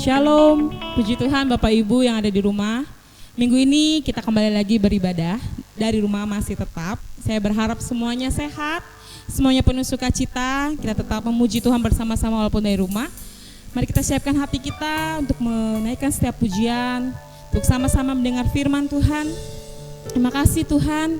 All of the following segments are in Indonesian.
Shalom, puji Tuhan Bapak Ibu yang ada di rumah. Minggu ini kita kembali lagi beribadah dari rumah masih tetap. Saya berharap semuanya sehat, semuanya penuh sukacita. Kita tetap memuji Tuhan bersama-sama walaupun dari rumah. Mari kita siapkan hati kita untuk menaikkan setiap pujian, untuk sama-sama mendengar firman Tuhan. Terima kasih Tuhan,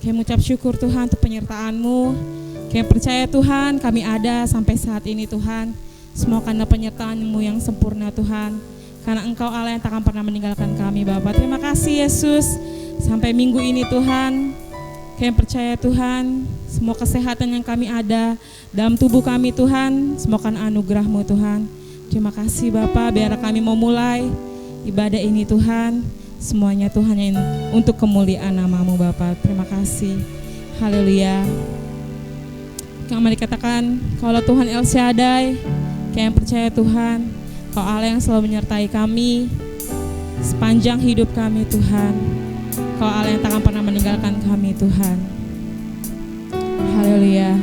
kami mengucap syukur Tuhan untuk penyertaan-Mu. Kami percaya Tuhan kami ada sampai saat ini Tuhan. Semua karena penyertaan-Mu yang sempurna Tuhan. Karena Engkau Allah yang tak akan pernah meninggalkan kami Bapa. Terima kasih Yesus. Sampai minggu ini Tuhan, kami percaya Tuhan, semua kesehatan yang kami ada dalam tubuh kami Tuhan, semua karena anugerah-Mu Tuhan. Terima kasih Bapa, biar kami mau mulai ibadah ini Tuhan, semuanya Tuhan yang untuk kemuliaan nama-Mu Bapa. Terima kasih. Haleluya. Kami dikatakan kalau Tuhan El Shaddai, kami percaya Tuhan, Kau Allah yang selalu menyertai kami sepanjang hidup kami Tuhan. Kau Allah yang tak akan pernah meninggalkan kami Tuhan. Haleluya.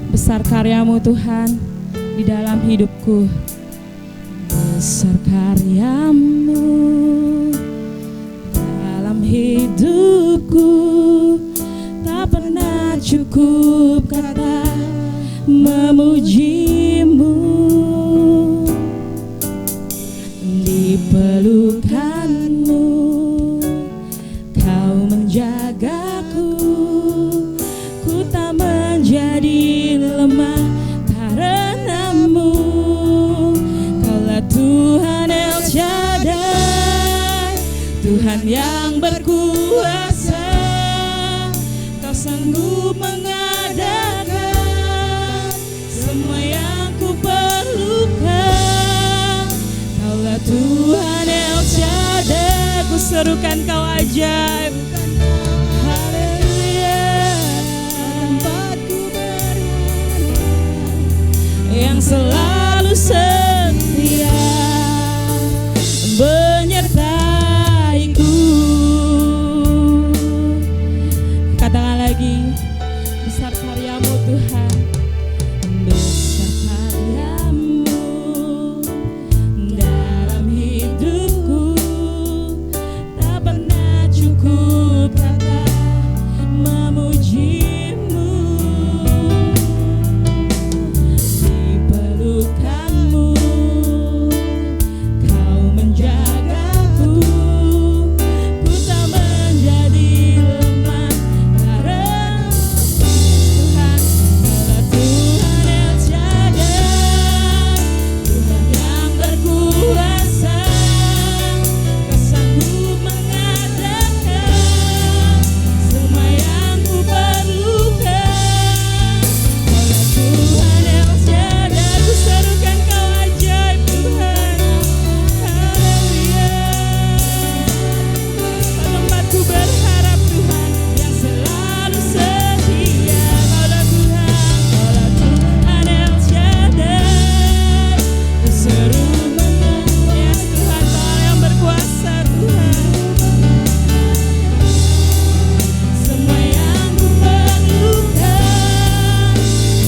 Besar karya-Mu Tuhan di dalam hidupku. Besar karya-Mu dalam hidupku, tak pernah cukup kata memuji-Mu. Di pelukan-Mu Kau menjagaku, ku tak menjadi lemah karena-Mu. Kaulah Tuhan El Shaddai, Tuhan yang berkuasa. Kau sanggup mengadakan semua yang ku perlukan. Kaulah Tuhan El Shaddai, ku serukan Kau ajaib. Haleluya. Tempatku berada, yang selalu setia menyertaiku. Katakan lagi, besar karya-Mu Tuhan. Besar karya-Mu dalam hidupku, tak pernah cukup kata memuji-Mu. Di pelukan-Mu Kau menjagaku, ku tak menjadi lemah karena Tuhan. Kaulah Tuhan El Shaddai, Tuhan yang berkuasa. Kau sanggup mengadakan semua yang ku perlukan. Kaulah Tuhan El Shaddai, ku serukan Kau ajaib Tuhan. Haleluya. Tempatku berharap Tuhan yang selalu setia. Kaulah Tuhan, Kaulah Tuhan El Shaddai, ku seru yes Tuhan, Kau yang berkuasa Tuhan. Semua yang ku perlukan.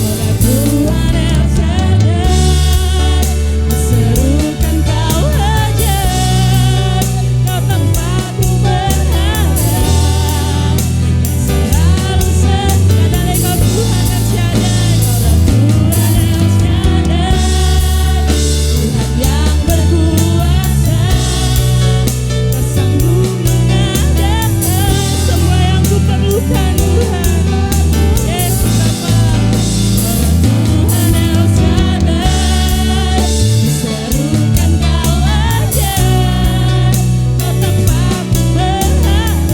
Kaulah Tuhan El Shaddai, ku serukan Kau ajaib. Kau tempatku berharap, yang selalu setia. Dari Kau Tuhan El Shaddai, Kaulah Tuhan El Shaddai, Tuhan yang berkuasa. Kau sanggup mengadakan semua yang ku perlukan Tuhan. Yes Bapa. Kaulah Tuhan El Shaddai, ku serukan Kau ajaib. Kau tempatku berharap,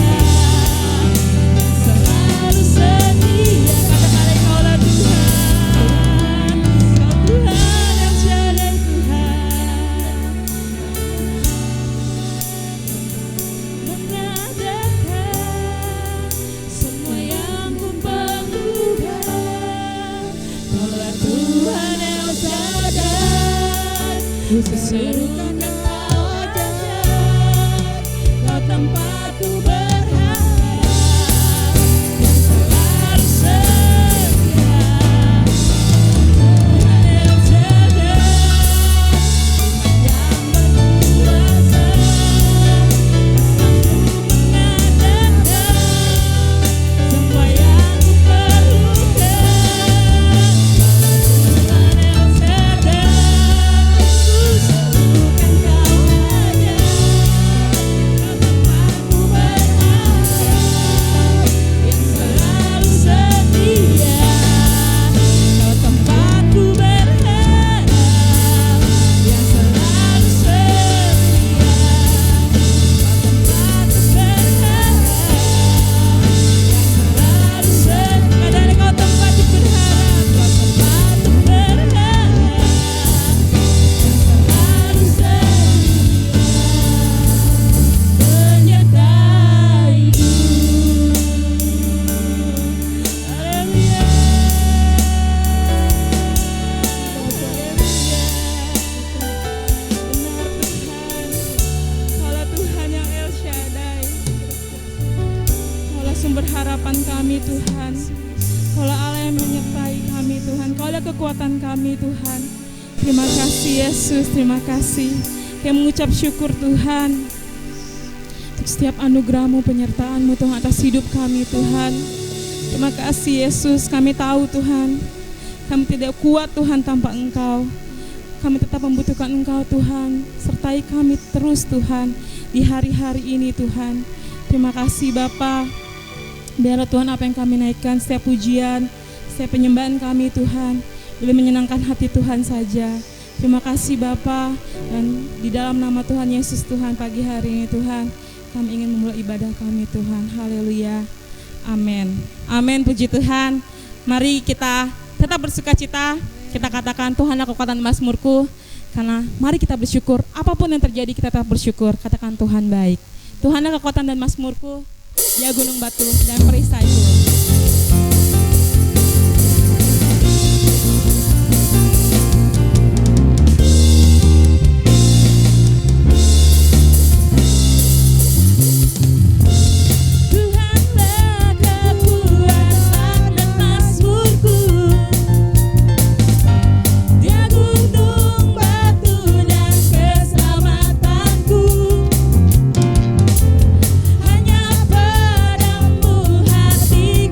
yang selalu setia. Katakan Kaulah Tuhan, Kau Tuhan El Shaddai Tuhan. Mengadakan semua yang ku perlukan. Kaulah Tuhan El Shaddai, ku serukan Kau ajaib. Kau tempatku berharap, yang selalu setia. Tuhan kami Tuhan. Kaulah Allah yang menyertai kami Tuhan. Kaulah kekuatan kami Tuhan. Terima kasih Yesus, terima kasih. Kami mengucap syukur Tuhan untuk setiap anugerah-Mu, penyertaan-Mu Tuhan atas hidup kami Tuhan. Terima kasih Yesus, kami tahu Tuhan, kami tidak kuat Tuhan tanpa Engkau. Kami tetap membutuhkan Engkau Tuhan. Sertai kami terus Tuhan di hari-hari ini Tuhan. Terima kasih Bapa. Biarlah Tuhan apa yang kami naikkan, setiap pujian, setiap penyembahan kami Tuhan, boleh menyenangkan hati Tuhan saja. Terima kasih Bapa, dan di dalam nama Tuhan Yesus Tuhan pagi hari ini Tuhan, kami ingin memulai ibadah kami Tuhan. Haleluya. Amin. Amin, puji Tuhan. Mari kita tetap bersukacita. Kita katakan Tuhanlah kekuatan mazmurku. Karena mari kita bersyukur. Apapun yang terjadi kita tetap bersyukur. Katakan Tuhan baik. Tuhanlah kekuatan dan mazmurku. Ya gunung batu dan perisaiku. Hanya padamu hati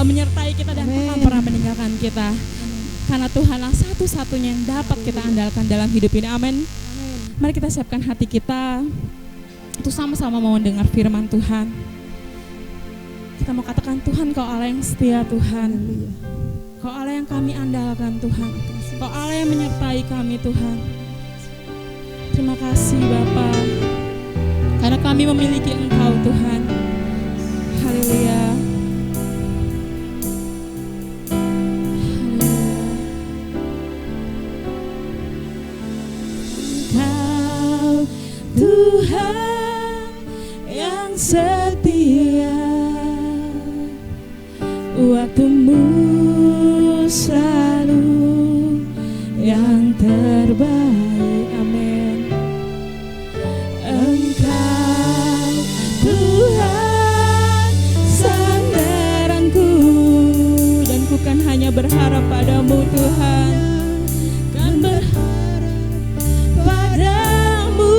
menyertai kita dan takkan pernah meninggalkan kita. Karena Tuhanlah satu-satunya yang dapat kita andalkan dalam hidup ini. Amin. Mari kita siapkan hati kita untuk sama-sama mau mendengar firman Tuhan. Kita mau katakan, Tuhan, Kau Allah yang setia, Tuhan. Kau Allah yang kami andalkan, Tuhan. Kau Allah yang menyertai kami, Tuhan. Terima kasih Bapa, karena kami memiliki Engkau, Tuhan. Haleluya. Engkau Tuhan yang setia, waktumu selalu yang terbaik. Amin. Engkau Tuhan sandaranku, dan ku kan hanya berharap padamu, Tuhan. Kan berharap padamu,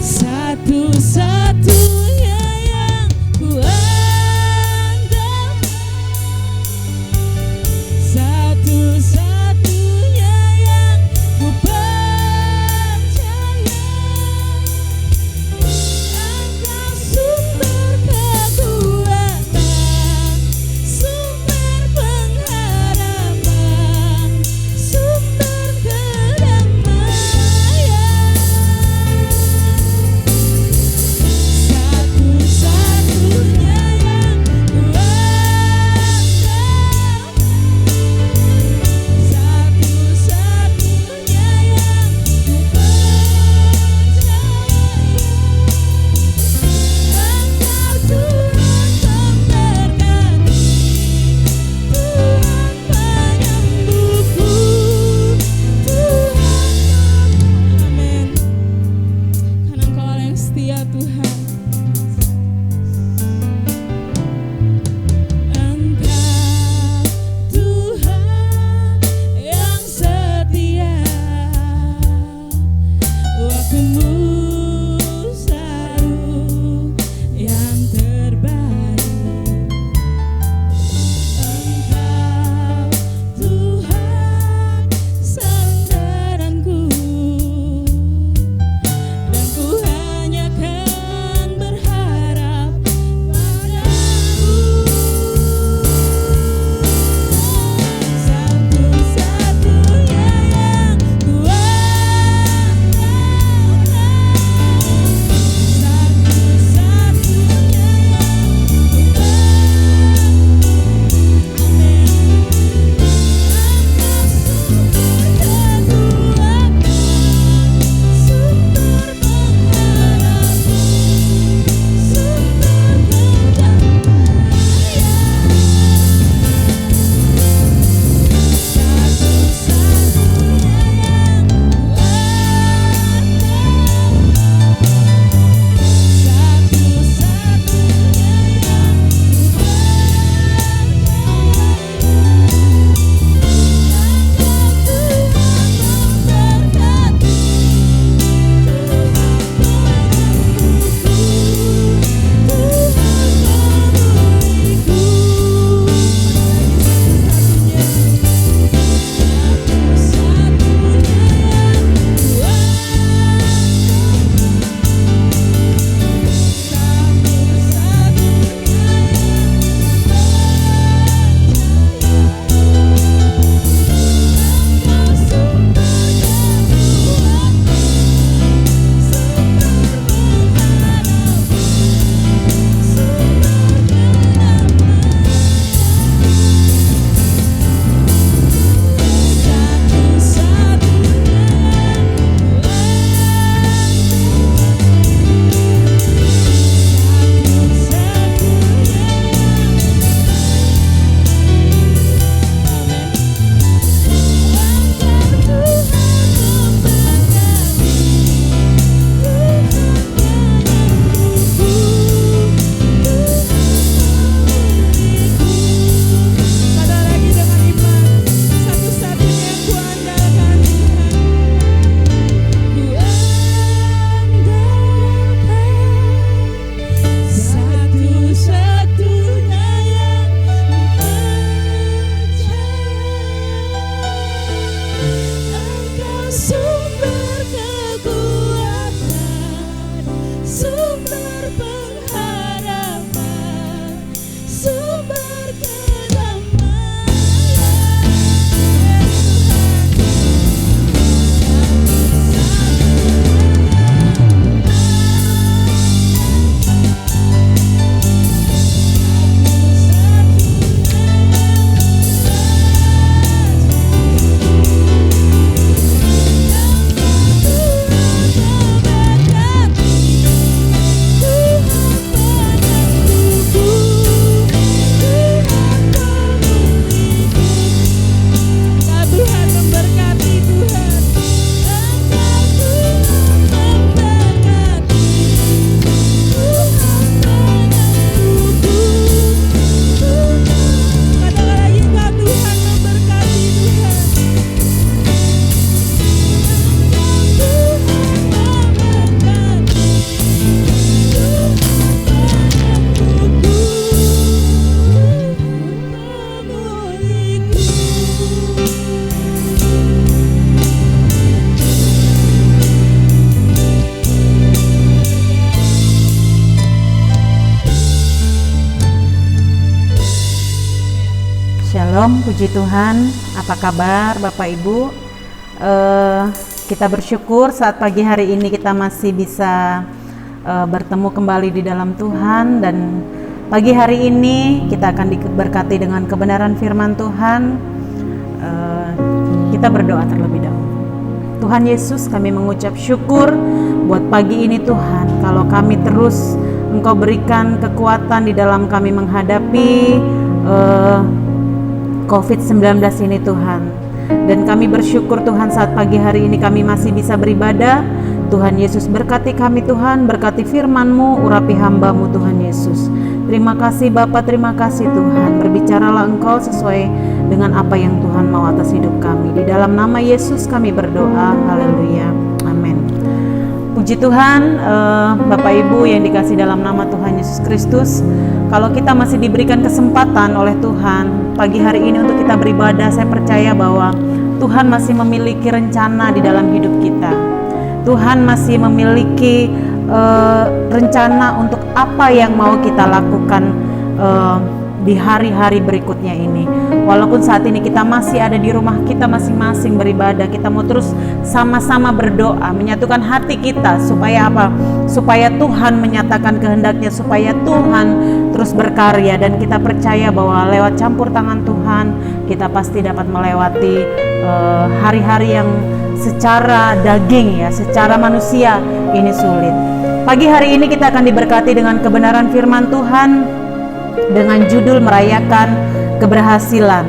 satu-satunya yang ku andalkan, satu-satunya Shalom, puji Tuhan. Apa kabar Bapak Ibu? Kita bersyukur saat pagi hari ini kita masih bisa bertemu kembali di dalam Tuhan. Dan pagi hari ini kita akan diberkati dengan kebenaran firman Tuhan. Kita berdoa terlebih dahulu. Tuhan Yesus, kami mengucap syukur buat pagi ini Tuhan. Kalau kami terus Engkau berikan kekuatan di dalam kami menghadapi COVID-19 ini Tuhan. Dan kami bersyukur Tuhan saat pagi hari ini kami masih bisa beribadah. Tuhan Yesus berkati kami Tuhan, berkati firman-Mu, urapi hamba-Mu Tuhan Yesus. Terima kasih Bapa, terima kasih Tuhan. Berbicaralah Engkau sesuai dengan apa yang Tuhan mau atas hidup kami. Di dalam nama Yesus kami berdoa, haleluya, amin. Puji Tuhan, Bapak Ibu yang dikasih dalam nama Tuhan Yesus Kristus. Kalau kita masih diberikan kesempatan oleh Tuhan pagi hari ini untuk kita beribadah, saya percaya bahwa Tuhan masih memiliki rencana di dalam hidup kita. Tuhan masih memiliki rencana untuk apa yang mau kita lakukan di hari-hari berikutnya ini. Walaupun saat ini kita masih ada di rumah kita masing-masing beribadah, kita mau terus sama-sama berdoa, menyatukan hati kita supaya apa? Supaya Tuhan menyatakan kehendaknya, supaya Tuhan terus berkarya. Dan kita percaya bahwa lewat campur tangan Tuhan kita pasti dapat melewati hari-hari yang secara daging ya, secara manusia ini sulit. Pagi hari ini kita akan diberkati dengan kebenaran firman Tuhan dengan judul merayakan keberhasilan.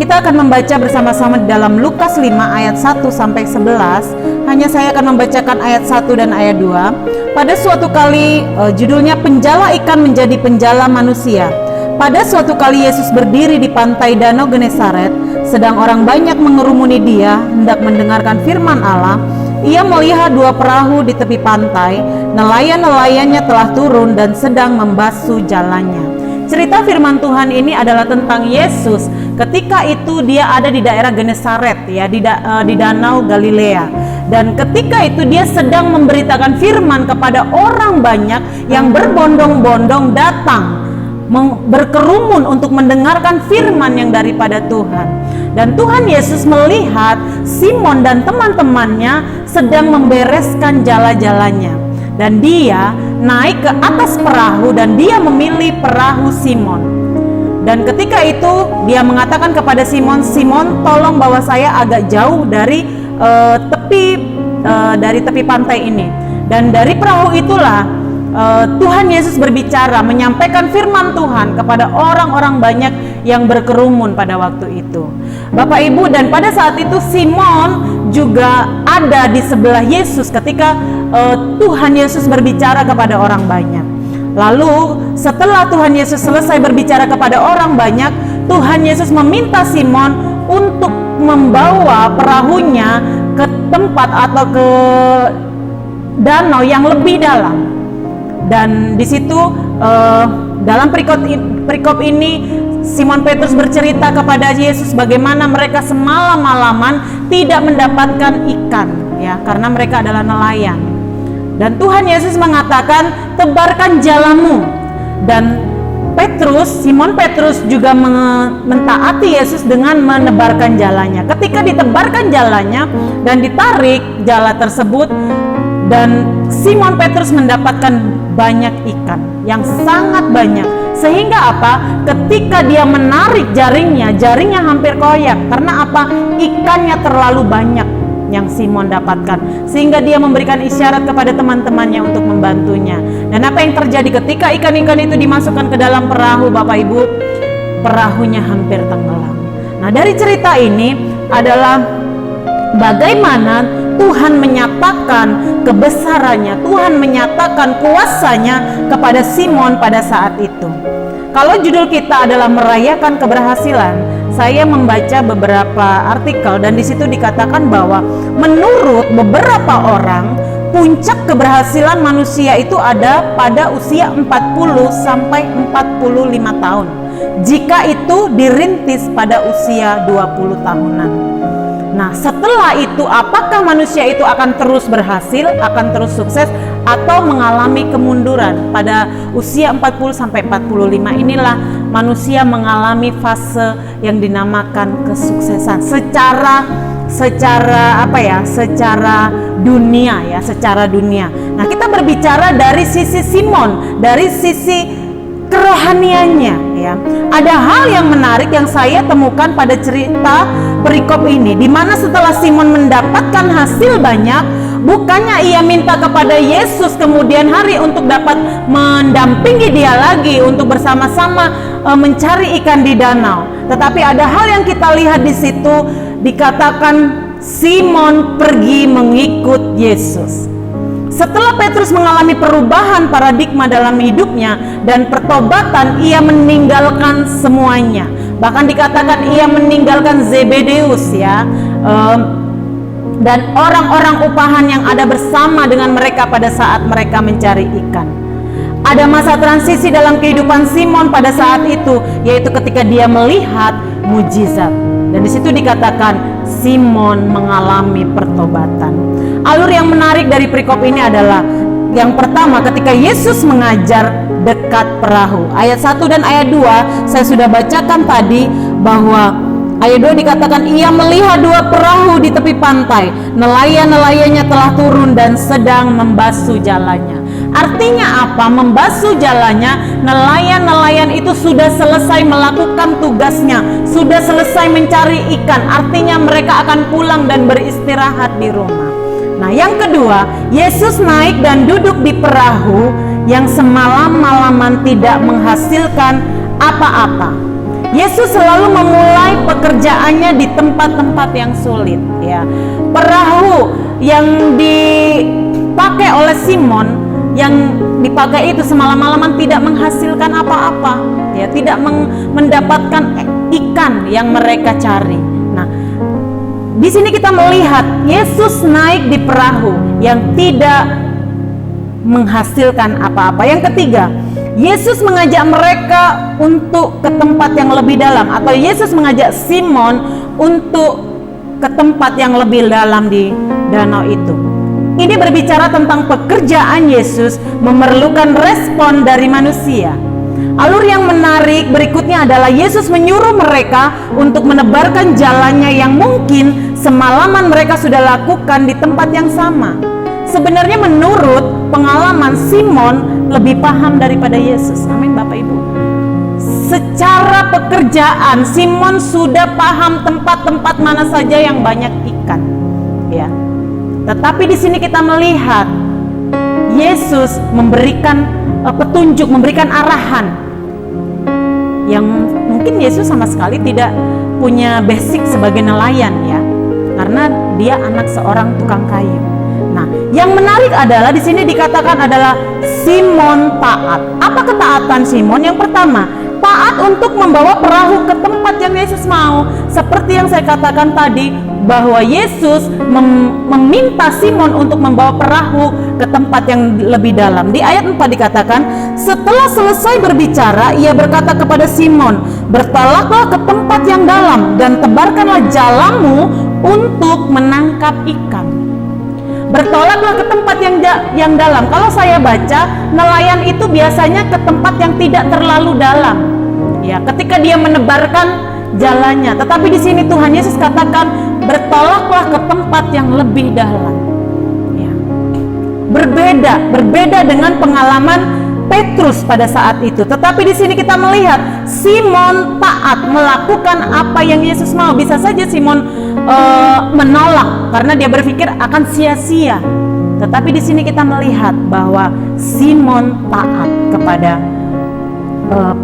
Kita akan membaca bersama-sama dalam Lukas 5 ayat 1 sampai 11. Hanya saya akan membacakan ayat 1 dan ayat 2. Pada suatu kali, judulnya penjala ikan menjadi penjala manusia. Pada suatu kali Yesus berdiri di pantai Danau Genesaret, sedang orang banyak mengerumuni Dia hendak mendengarkan firman Allah. Ia melihat dua perahu di tepi pantai, nelayan-nelayannya telah turun dan sedang membasuh jalannya. Cerita firman Tuhan ini adalah tentang Yesus. Ketika itu dia ada di daerah Genesaret ya, di Danau Galilea. Dan ketika itu dia sedang memberitakan firman kepada orang banyak yang berbondong-bondong datang berkerumun untuk mendengarkan firman yang daripada Tuhan. Dan Tuhan Yesus melihat Simon dan teman-temannya sedang membereskan jala-jalanya. Dan dia naik ke atas perahu dan dia memilih perahu Simon. Dan ketika itu dia mengatakan kepada Simon, "Simon, tolong bawa saya agak jauh dari tepi pantai ini." Dan dari perahu itulah Tuhan Yesus berbicara, menyampaikan firman Tuhan kepada orang-orang banyak yang berkerumun pada waktu itu. Bapak Ibu, dan pada saat itu Simon juga ada di sebelah Yesus ketika Tuhan Yesus berbicara kepada orang banyak. Lalu setelah Tuhan Yesus selesai berbicara kepada orang banyak, Tuhan Yesus meminta Simon untuk membawa perahunya ke tempat atau ke danau yang lebih dalam. Dan di situ dalam perikop ini Simon Petrus bercerita kepada Yesus bagaimana mereka semalam-malaman tidak mendapatkan ikan ya, karena mereka adalah nelayan. Dan Tuhan Yesus mengatakan, "Tebarkan jalamu." Dan Simon Petrus juga mentaati Yesus dengan menebarkan jalannya. Ketika ditebarkan jalannya dan ditarik jala tersebut, dan Simon Petrus mendapatkan banyak ikan yang sangat banyak, sehingga apa? Ketika dia menarik jaringnya hampir koyak. Karena apa? Ikannya terlalu banyak yang Simon dapatkan, sehingga dia memberikan isyarat kepada teman-temannya untuk membantunya. Dan apa yang terjadi ketika ikan-ikan itu dimasukkan ke dalam perahu, Bapak Ibu? Perahunya hampir tenggelam. Nah, dari cerita ini adalah bagaimana Tuhan menyatakan kebesarannya, Tuhan menyatakan kuasanya kepada Simon pada saat itu. Kalau judul kita adalah merayakan keberhasilan, saya membaca beberapa artikel dan di situ dikatakan bahwa menurut beberapa orang, puncak keberhasilan manusia itu ada pada usia 40 sampai 45 tahun. Jika itu dirintis pada usia 20 tahunan. Nah, setelah itu apakah manusia itu akan terus berhasil, akan terus sukses, atau mengalami kemunduran? Pada usia 40 sampai 45 inilah manusia mengalami fase yang dinamakan kesuksesan secara dunia. Nah, kita berbicara dari sisi Simon, dari sisi kerohaniannya, ya. Ada hal yang menarik yang saya temukan pada cerita perikop ini, di mana setelah Simon mendapatkan hasil banyak, bukannya ia minta kepada Yesus kemudian hari untuk dapat mendampingi dia lagi untuk bersama-sama mencari ikan di danau. Tetapi ada hal yang kita lihat di situ, dikatakan Simon pergi mengikut Yesus. Setelah Petrus mengalami perubahan paradigma dalam hidupnya dan pertobatan, ia meninggalkan semuanya. Bahkan dikatakan ia meninggalkan Zebedeus, ya, dan orang-orang upahan yang ada bersama dengan mereka pada saat mereka mencari ikan. Ada masa transisi dalam kehidupan Simon pada saat itu, yaitu ketika dia melihat mujizat. Dan di situ dikatakan Simon mengalami pertobatan. Alur yang menarik dari perikop ini adalah yang pertama, ketika Yesus mengajar dekat perahu. Ayat 1 dan ayat 2 saya sudah bacakan tadi, bahwa ayat 2 dikatakan ia melihat 2 perahu di tepi pantai. Nelayan-nelayannya telah turun dan sedang membasuh jalannya. Artinya apa? Membasuh jalannya, nelayan-nelayan itu sudah selesai melakukan tugasnya, sudah selesai mencari ikan. Artinya mereka akan pulang dan beristirahat di rumah. Nah, yang kedua, Yesus naik dan duduk di perahu yang semalam-malaman tidak menghasilkan apa-apa. Yesus selalu memulai pekerjaannya di tempat-tempat yang sulit, ya. Perahu yang dipakai oleh Simon, yang dipakai itu semalam-malaman tidak menghasilkan apa-apa, ya, tidak mendapatkan ikan yang mereka cari. Nah, di sini kita melihat Yesus naik di perahu yang tidak menghasilkan apa-apa. Yang ketiga, Yesus mengajak mereka untuk ke tempat yang lebih dalam, atau Yesus mengajak Simon untuk ke tempat yang lebih dalam di danau itu. Ini berbicara tentang pekerjaan Yesus memerlukan respon dari manusia. Alur yang menarik berikutnya adalah Yesus menyuruh mereka untuk menebarkan jalannya yang mungkin semalaman mereka sudah lakukan di tempat yang sama. Sebenarnya menurut pengalaman Simon lebih paham daripada Yesus. Amin, Bapak Ibu. Secara pekerjaan Simon sudah paham tempat-tempat mana saja yang banyak ikan, ya. Tetapi di sini kita melihat Yesus memberikan petunjuk, memberikan arahan yang mungkin Yesus sama sekali tidak punya basic sebagai nelayan, ya, karena dia anak seorang tukang kayu. Nah, yang menarik adalah di sini dikatakan adalah Simon taat. Apa ketaatan Simon? Yang pertama, taat untuk membawa perahu ke tempat yang Yesus mau. Seperti yang saya katakan tadi, bahwa Yesus meminta Simon untuk membawa perahu ke tempat yang lebih dalam. Di ayat 4 dikatakan, setelah selesai berbicara, ia berkata kepada Simon, bertolaklah ke tempat yang dalam dan tebarkanlah jalamu untuk menangkap ikan. Bertolaklah ke tempat yang dalam. Kalau saya baca, nelayan itu biasanya ke tempat yang tidak terlalu dalam, ya, ketika dia menebarkan jalannya. Tetapi di sini Tuhan Yesus katakan, bertolaklah ke tempat yang lebih dalam, ya. Berbeda dengan pengalaman Petrus pada saat itu. Tetapi di sini kita melihat Simon taat melakukan apa yang Yesus mau. Bisa saja Simon menolak karena dia berpikir akan sia-sia. Tetapi di sini kita melihat bahwa Simon taat kepada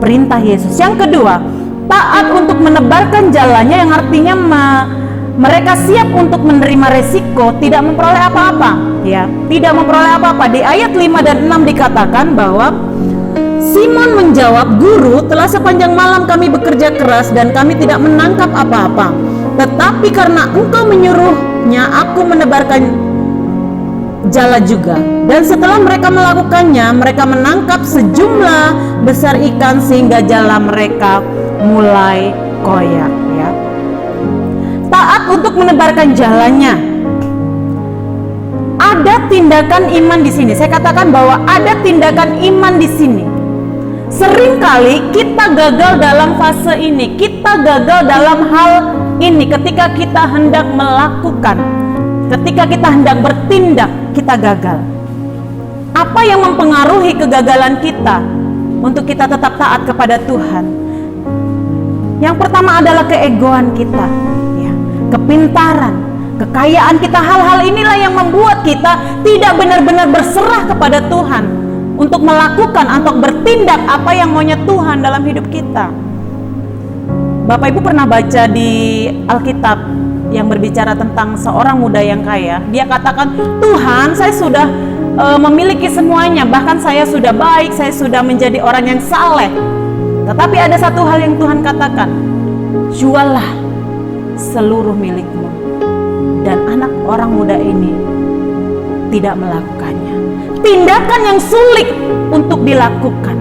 perintah Yesus. Yang kedua, taat untuk menebarkan jalannya, yang artinya mereka siap untuk menerima resiko, tidak memperoleh apa-apa, ya, tidak memperoleh apa-apa. Di ayat 5 dan 6 dikatakan bahwa Simon menjawab, "Guru, telah sepanjang malam kami bekerja keras dan kami tidak menangkap apa-apa. Tetapi karena Engkau menyuruhnya, aku menebarkan jala juga." Dan setelah mereka melakukannya, mereka menangkap sejumlah besar ikan sehingga jala mereka mulai koyak, ya. Taat untuk menebarkan jalannya. Ada tindakan iman di sini. Saya katakan bahwa ada tindakan iman di sini. Seringkali kita gagal dalam fase ini. Kita gagal dalam hal ini ketika kita hendak melakukan. Ketika kita hendak bertindak, kita gagal. Apa yang mempengaruhi kegagalan kita untuk kita tetap taat kepada Tuhan? Yang pertama adalah keegoan kita, ya, kepintaran, kekayaan kita. Hal-hal inilah yang membuat kita tidak benar-benar berserah kepada Tuhan untuk melakukan atau bertindak apa yang maunya Tuhan dalam hidup kita. Bapak Ibu pernah baca di Alkitab yang berbicara tentang seorang muda yang kaya. Dia katakan, Tuhan, saya sudah memiliki semuanya, bahkan saya sudah baik, saya sudah menjadi orang yang saleh. Tetapi ada satu hal yang Tuhan katakan, juallah seluruh milikmu. Dan anak orang muda ini tidak melakukannya. Tindakan yang sulit untuk dilakukan,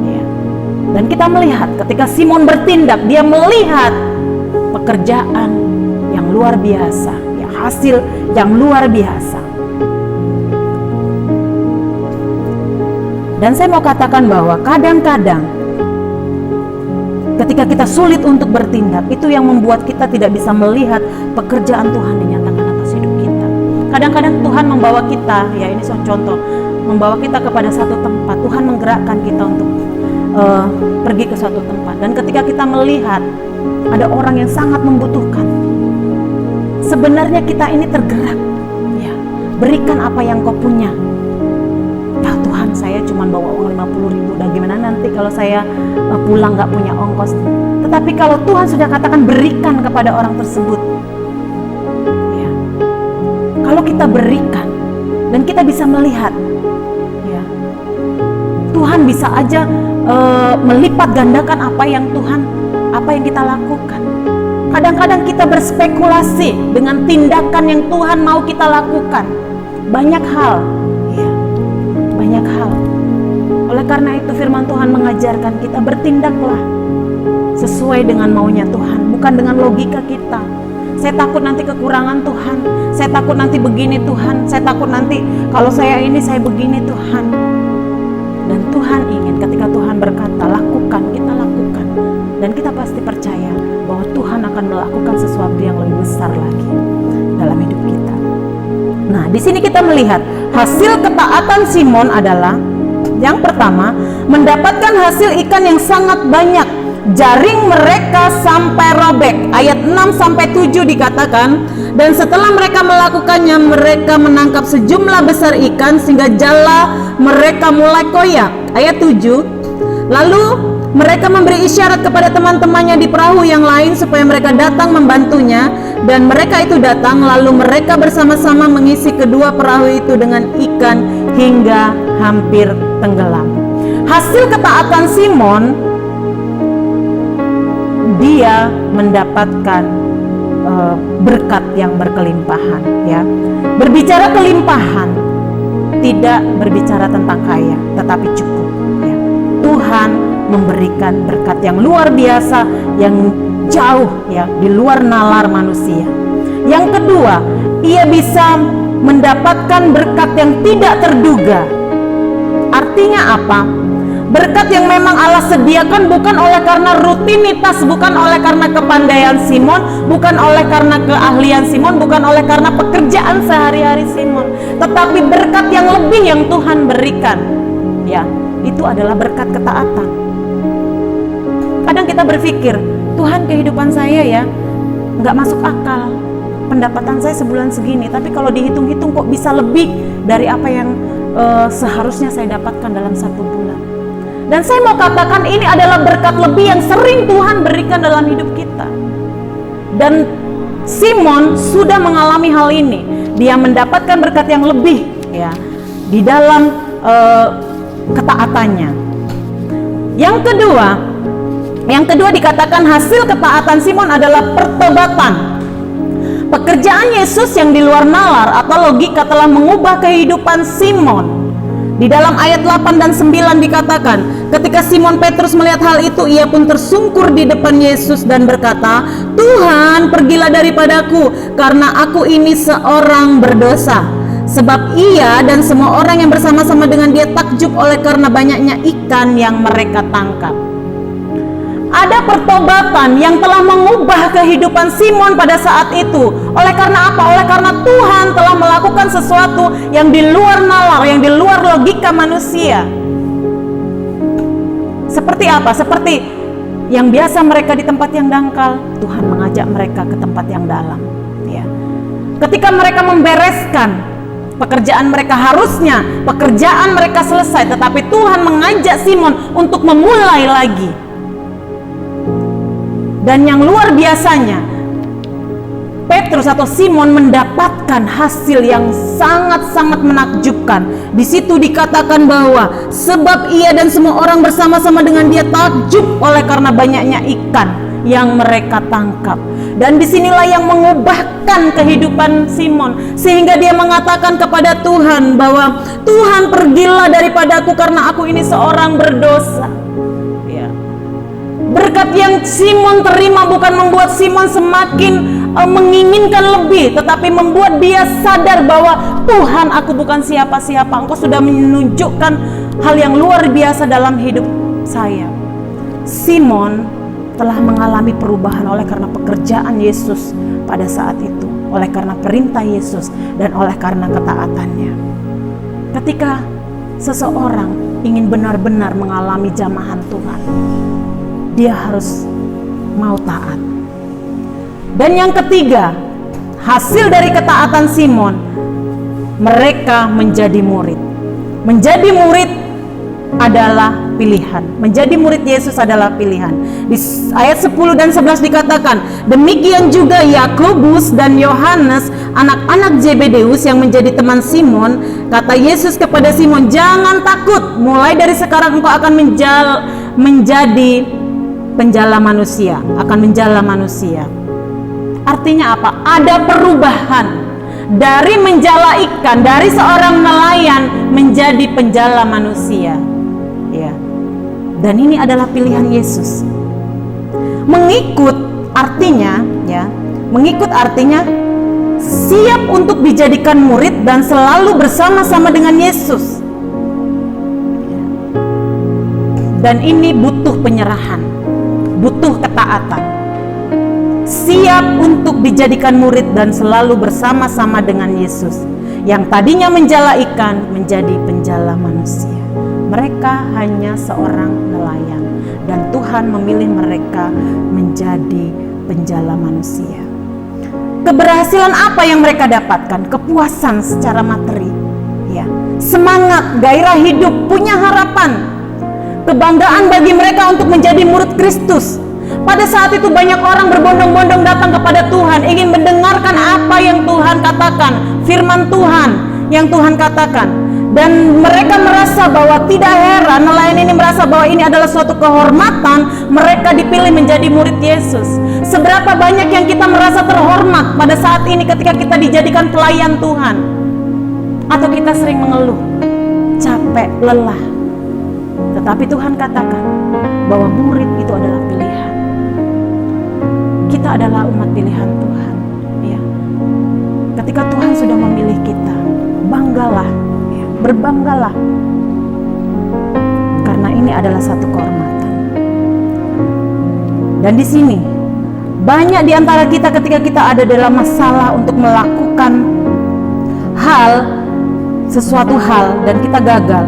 ya. Dan kita melihat ketika Simon bertindak, dia melihat pekerjaan yang luar biasa, ya, hasil yang luar biasa. Dan saya mau katakan bahwa kadang-kadang ketika kita sulit untuk bertindak, itu yang membuat kita tidak bisa melihat pekerjaan Tuhan dinyatakan atas hidup kita. Kadang-kadang Tuhan membawa kita, ya ini contoh, membawa kita kepada satu tempat. Tuhan menggerakkan kita untuk pergi ke suatu tempat. Dan ketika kita melihat ada orang yang sangat membutuhkan, sebenarnya kita ini tergerak, ya, berikan apa yang kau punya. Ya Tuhan, saya cuma bawa uang 50.000, dan gimana nanti kalau saya pulang gak punya ongkos. Tetapi kalau Tuhan sudah katakan berikan kepada orang tersebut, ya, kalau kita berikan dan kita bisa melihat, ya, Tuhan bisa aja melipat gandakan apa yang kita lakukan. Kadang-kadang kita berspekulasi dengan tindakan yang Tuhan mau kita lakukan. Banyak hal. Oleh karena itu firman Tuhan mengajarkan kita bertindaklah sesuai dengan maunya Tuhan, bukan dengan logika kita. Saya takut nanti kekurangan Tuhan, saya takut nanti begini Tuhan, saya takut nanti kalau saya ini saya begini Tuhan. Dan Tuhan ingin ketika Tuhan berkata lakukan, kita lakukan. Dan kita pasti percaya bahwa Tuhan akan melakukan sesuatu yang lebih besar lagi dalam hidup kita. Nah, di sini kita melihat hasil ketaatan Simon adalah yang pertama, mendapatkan hasil ikan yang sangat banyak. Jaring mereka sampai robek. Ayat 6-7 dikatakan, dan setelah mereka melakukannya, mereka menangkap sejumlah besar ikan sehingga jala mereka mulai koyak. Ayat 7, lalu mereka memberi isyarat kepada teman-temannya di perahu yang lain supaya mereka datang membantunya, dan mereka itu datang. Lalu mereka bersama-sama mengisi kedua perahu itu dengan ikan hingga hampir tenggelam. Hasil ketaatan Simon, dia mendapatkan berkat yang berkelimpahan, ya. Berbicara kelimpahan tidak berbicara tentang kaya, tetapi cukup, ya. Tuhan memberikan berkat yang luar biasa, yang jauh, ya, di luar nalar manusia. Yang kedua, ia bisa mendapatkan berkat yang tidak terduga. Artinya apa? Berkat yang memang Allah sediakan bukan oleh karena rutinitas, bukan oleh karena kepandaian Simon, bukan oleh karena keahlian Simon, bukan oleh karena pekerjaan sehari-hari Simon, tetapi berkat yang lebih yang Tuhan berikan, ya, itu adalah berkat ketaatan. Kadang kita berpikir, Tuhan, kehidupan saya ya nggak masuk akal, pendapatan saya sebulan segini, tapi kalau dihitung-hitung kok bisa lebih dari apa yang seharusnya saya dapatkan dalam satu bulan. Dan saya mau katakan ini adalah berkat lebih yang sering Tuhan berikan dalam hidup kita. Dan Simon sudah mengalami hal ini. Dia mendapatkan berkat yang lebih, ya, di dalam ketaatannya. Yang kedua dikatakan hasil ketaatan Simon adalah pertobatan. Pekerjaan Yesus yang di luar nalar atau logika telah mengubah kehidupan Simon. Di dalam ayat 8 dan 9 dikatakan, Ketika Simon Petrus melihat hal itu, ia pun tersungkur di depan Yesus dan berkata, "Tuhan, pergilah daripadaku, karena aku ini seorang berdosa." Sebab ia dan semua orang yang bersama-sama dengan dia takjub oleh karena banyaknya ikan yang mereka tangkap. Ada pertobatan yang telah mengubah kehidupan Simon pada saat itu. Oleh karena apa? Oleh karena Tuhan telah melakukan sesuatu yang di luar nalar, yang di luar logika manusia. Seperti apa? Seperti yang biasa mereka di tempat yang dangkal, Tuhan mengajak mereka ke tempat yang dalam. Ya. Ketika mereka membereskan pekerjaan mereka, harusnya pekerjaan mereka selesai, tetapi Tuhan mengajak Simon untuk memulai lagi. Dan yang luar biasanya, Petrus atau Simon mendapatkan hasil yang sangat-sangat menakjubkan. Di situ dikatakan bahwa sebab ia dan semua orang bersama-sama dengan dia takjub oleh karena banyaknya ikan yang mereka tangkap. Dan disinilah yang mengubahkan kehidupan Simon, sehingga dia mengatakan kepada Tuhan bahwa Tuhan, pergilah daripadaku karena aku ini seorang berdosa. Ya. Berkat yang Simon terima bukan membuat Simon semakin menginginkan lebih, tetapi membuat dia sadar bahwa Tuhan, aku bukan siapa-siapa, Engkau sudah menunjukkan hal yang luar biasa dalam hidup saya. Simon telah mengalami perubahan oleh karena pekerjaan Yesus pada saat itu, oleh karena perintah Yesus dan oleh karena ketaatannya. Ketika seseorang ingin benar-benar mengalami jamahan Tuhan, dia harus mau taat. Dan yang ketiga, hasil dari ketaatan Simon, mereka menjadi murid. Menjadi murid adalah pilihan. Menjadi murid Yesus adalah pilihan. Di ayat 10 dan 11 dikatakan, demikian juga Yakobus dan Yohanes, anak-anak Zebedeus yang menjadi teman Simon. Kata Yesus kepada Simon, jangan takut, mulai dari sekarang engkau akan menjadi penjala manusia, akan menjala manusia. Artinya apa? Ada perubahan dari menjala ikan, dari seorang nelayan menjadi penjala manusia. Ya. Dan ini adalah pilihan Yesus. Mengikut artinya, ya, mengikut artinya siap untuk dijadikan murid dan selalu bersama-sama dengan Yesus. Dan ini butuh penyerahan, butuh ketaatan. Siap untuk dijadikan murid dan selalu bersama-sama dengan Yesus. Yang tadinya menjala ikan menjadi penjala manusia. Mereka hanya seorang nelayan dan Tuhan memilih mereka menjadi penjala manusia. Keberhasilan apa yang mereka dapatkan? Kepuasan secara materi, ya. Semangat, gairah hidup, punya harapan. Kebanggaan bagi mereka untuk menjadi murid Kristus. Pada saat itu banyak orang berbondong-bondong datang kepada Tuhan, ingin mendengarkan apa yang Tuhan katakan, firman Tuhan yang Tuhan katakan. Dan mereka merasa bahwa tidak heran, nelayan ini merasa bahwa ini adalah suatu kehormatan mereka dipilih menjadi murid Yesus. Seberapa banyak yang kita merasa terhormat pada saat ini ketika kita dijadikan pelayan Tuhan? Atau kita sering mengeluh, capek, lelah. Tetapi Tuhan katakan bahwa murid itu adalah pilihan. Kita adalah umat pilihan Tuhan, ya. Ketika Tuhan sudah memilih kita, banggalah, ya, berbanggalah, karena ini adalah satu kehormatan. Dan di sini banyak di antara kita ketika kita ada dalam masalah untuk melakukan sesuatu hal dan kita gagal,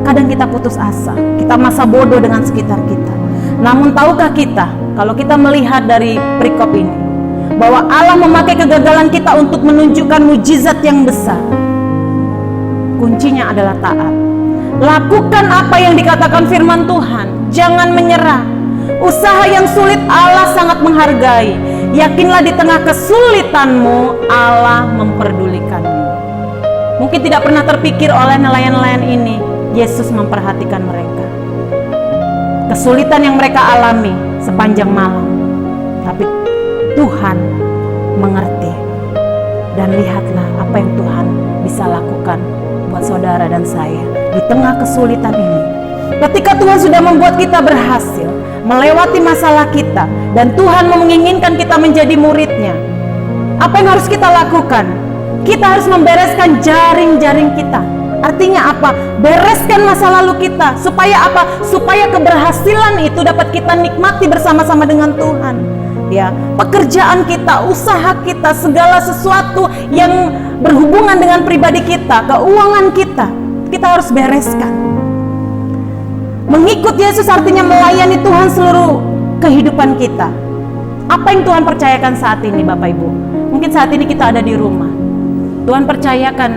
kadang kita putus asa, kita masa bodoh dengan sekitar kita. Namun tahukah kita, kalau kita melihat dari perikop ini, bahwa Allah memakai kegagalan kita untuk menunjukkan mujizat yang besar. Kuncinya adalah taat. Lakukan apa yang dikatakan firman Tuhan. Jangan menyerah. Usaha yang sulit Allah sangat menghargai. Yakinlah di tengah kesulitanmu Allah memperdulikanmu. Mungkin tidak pernah terpikir oleh nelayan-nelayan ini, Yesus memperhatikan mereka. Kesulitan yang mereka alami sepanjang malam, tapi Tuhan mengerti. Dan lihatlah apa yang Tuhan bisa lakukan buat saudara dan saya. Di tengah kesulitan ini, Ketika Tuhan sudah membuat kita berhasil melewati masalah kita, dan Tuhan menginginkan kita menjadi murid-Nya, apa yang harus kita lakukan? Kita harus membereskan jaring-jaring kita. Artinya apa? Bereskan masa lalu kita. Supaya apa? Supaya keberhasilan itu dapat kita nikmati bersama-sama dengan Tuhan. Ya, pekerjaan kita, usaha kita, segala sesuatu yang berhubungan dengan pribadi kita, keuangan kita harus bereskan. Mengikut Yesus artinya melayani Tuhan seluruh kehidupan kita. Apa yang Tuhan percayakan saat ini, Bapak Ibu? Mungkin saat ini kita ada di rumah. Tuhan percayakan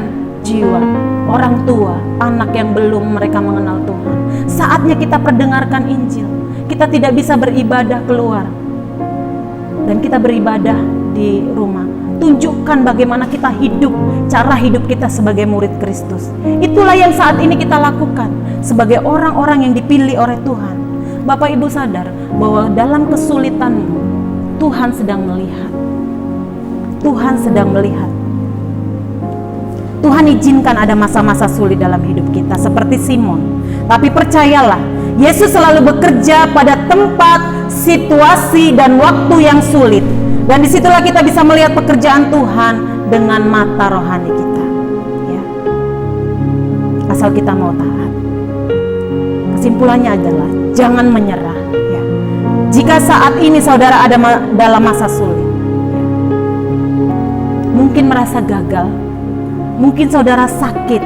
jiwa, orang tua, anak yang belum mereka mengenal Tuhan. Saatnya kita perdengarkan Injil. Kita tidak bisa beribadah keluar, dan kita beribadah di rumah. Tunjukkan bagaimana kita hidup, cara hidup kita sebagai murid Kristus. Itulah yang saat ini kita lakukan sebagai orang-orang yang dipilih oleh Tuhan. Bapak Ibu sadar bahwa dalam kesulitanmu, Tuhan sedang melihat. Tuhan sedang melihat. Tuhan izinkan ada masa-masa sulit dalam hidup kita seperti Simon. Tapi percayalah, Yesus selalu bekerja pada tempat, situasi, dan waktu yang sulit. Dan disitulah kita bisa melihat pekerjaan Tuhan dengan mata rohani kita. Ya. Asal kita mau taat. Kesimpulannya adalah jangan menyerah. Ya. Jika saat ini saudara ada dalam masa sulit, ya, mungkin merasa gagal, mungkin saudara sakit,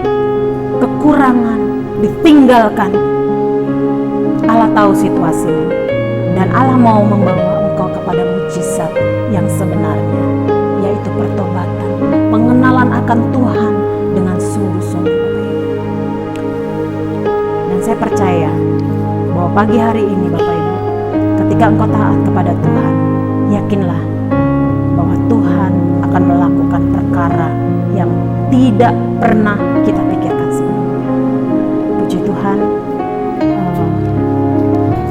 kekurangan, ditinggalkan. Allah tahu situasi ini, dan Allah mau membawa engkau kepada mujizat yang sebenarnya, yaitu pertobatan, pengenalan akan Tuhan dengan sungguh-sungguh. Dan saya percaya bahwa pagi hari ini, Bapak Ibu, ketika engkau taat kepada Tuhan, yakinlah bahwa Tuhan akan melakukan perkara yang tidak pernah kita pikirkan sebelumnya. Puji Tuhan.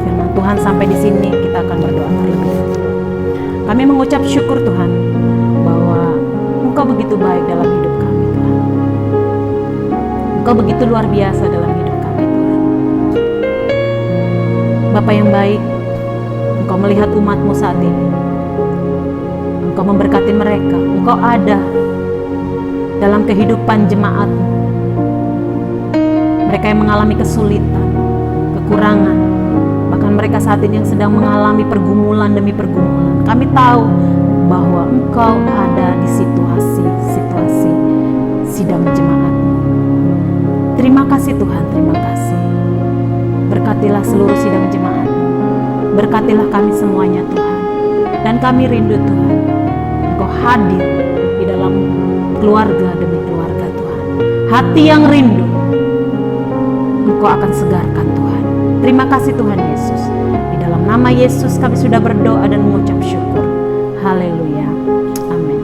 Firman Tuhan sampai di sini, kita akan berdoa terlebih dahulu. Kami mengucap syukur Tuhan bahwa Engkau begitu baik dalam hidup kami, Tuhan. Engkau begitu luar biasa dalam hidup kami, Tuhan. Bapa yang baik, Engkau melihat umat-Mu saat ini. Engkau memberkati mereka. Engkau ada dalam kehidupan jemaat-Mu. Mereka yang mengalami kesulitan, kekurangan, bahkan mereka saat ini yang sedang mengalami pergumulan demi pergumulan. Kami tahu bahwa Engkau ada di situasi-situasi sidang jemaat-Mu. Terima kasih Tuhan, terima kasih. Berkatilah seluruh sidang jemaat-Mu. Berkatilah kami semuanya Tuhan. Dan kami rindu Tuhan, Engkau hadir di dalam keluarga demi keluarga Tuhan. Hati yang rindu, Engkau akan segarkan Tuhan. Terima kasih Tuhan Yesus. Di dalam nama Yesus kami sudah berdoa dan mengucap syukur. Haleluya. Amin.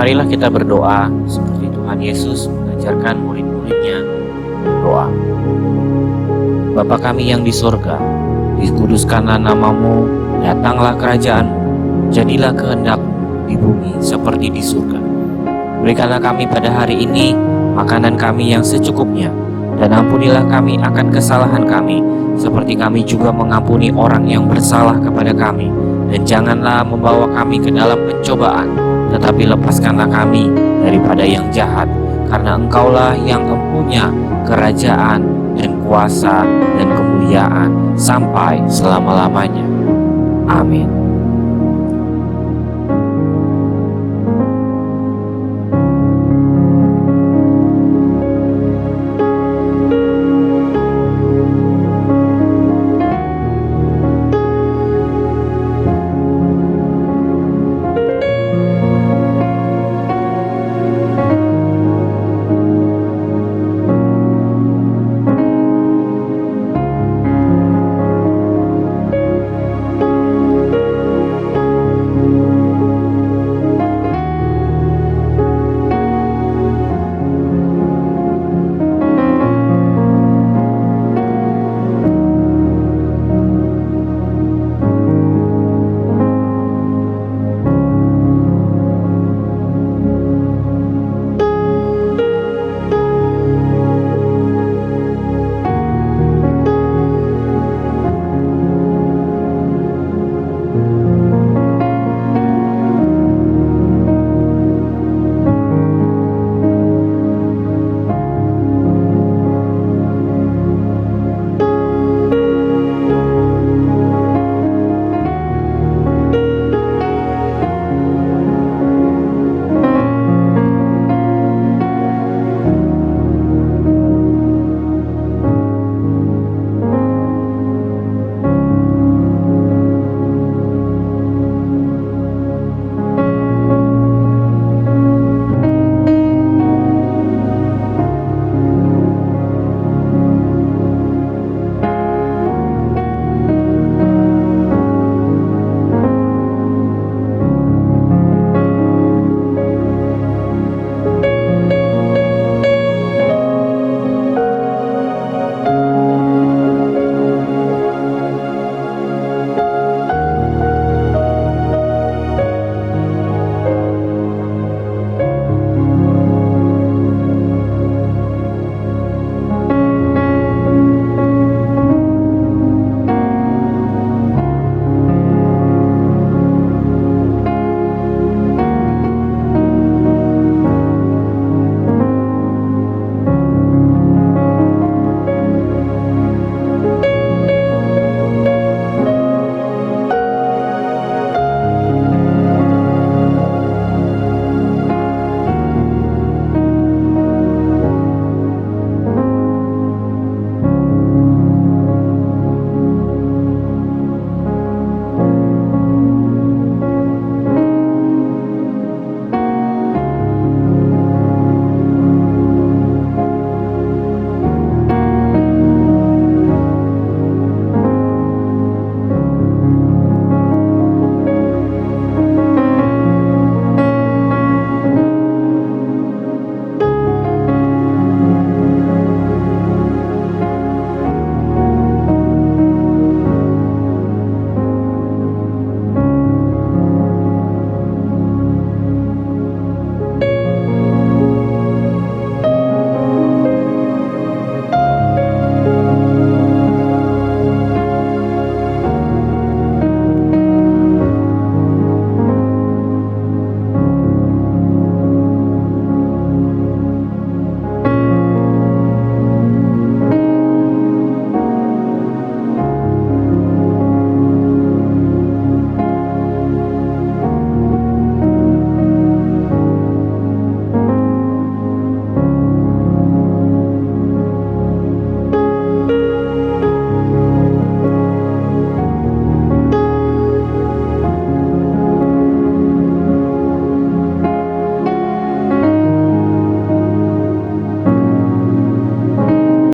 Marilah kita berdoa seperti Tuhan Yesus mengajarkan murid-muridnya berdoa. Bapa kami yang di sorga, dikuduskanlah namamu, datanglah kerajaanmu, jadilah kehendakmu di bumi seperti di surga. Berikanlah kami pada hari ini makanan kami yang secukupnya, dan ampunilah kami akan kesalahan kami, seperti kami juga mengampuni orang yang bersalah kepada kami. Dan janganlah membawa kami ke dalam pencobaan, tetapi lepaskanlah kami daripada yang jahat, karena Engkaulah yang mempunyai kerajaan dan kuasa dan kemuliaan sampai selama-lamanya. Amin.